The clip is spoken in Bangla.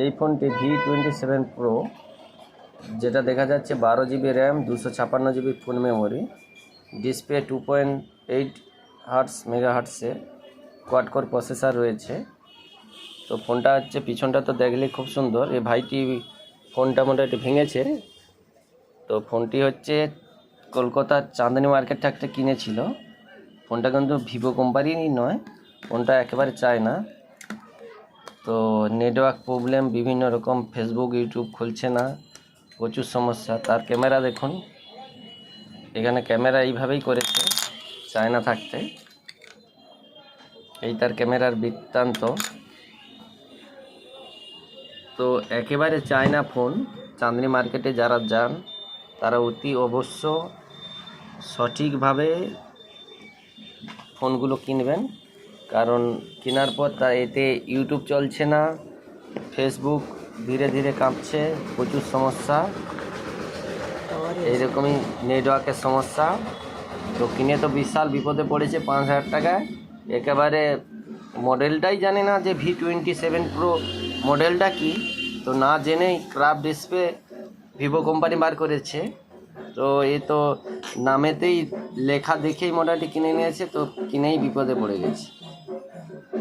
এই ফোনটি V27 Pro, যেটা দেখা যাচ্ছে 12 GB RAM, 256 GB full memory, display 2.8 hertz মেগাহার্টসে কোয়াড কোর প্রসেসর রয়েছে। তো ফোনটা হচ্ছে পিছনটা তো দেখলে খুব সুন্দর। এই ভাইটি ফোনটা মোটামুটি ভেঙেছে। তো ফোনটি হচ্ছে কলকাতার চাঁদনি মার্কেট থেকে কিনেছিল। ফোনটা কিন্তু ভিভো কোম্পানির নয়, ফোনটা একেবারে চায় না। তো নেটওয়ার্ক প্রবলেম, বিভিন্ন রকম ফেসবুক ইউটিউব খুলছে না, প্রচুর সমস্যা। তার ক্যামেরা দেখুন, এখানে ক্যামেরা এইভাবেই করেছে চায়না থাকতে। এই তার ক্যামেরার বৃত্তান্ত। তো একেবারে চায়না ফোন। চাঁদনি মার্কেটে যারা যান তারা অতি অবশ্য সঠিকভাবে ফোনগুলো কিনবেন, কারণ কেনার পর তা এতে ইউটিউব চলছে না, ফেসবুক ধীরে ধীরে কাঁপছে, প্রচুর সমস্যা, এইরকমই নেটওয়ার্কের সমস্যা। তো কিনে তো বিশাল বিপদে পড়েছে 5,000 টাকায়। একেবারে মডেলটাই জানে না যে V27 Pro মডেলটা কি। তো না জেনেই ক্রাফট ডিসপ্লে ভিভো কোম্পানি বার করেছে। তো এ তো নামেতেই লেখা দেখেই মোটামুটি কিনে নিয়েছে, তো কিনেই বিপদে পড়ে গেছে।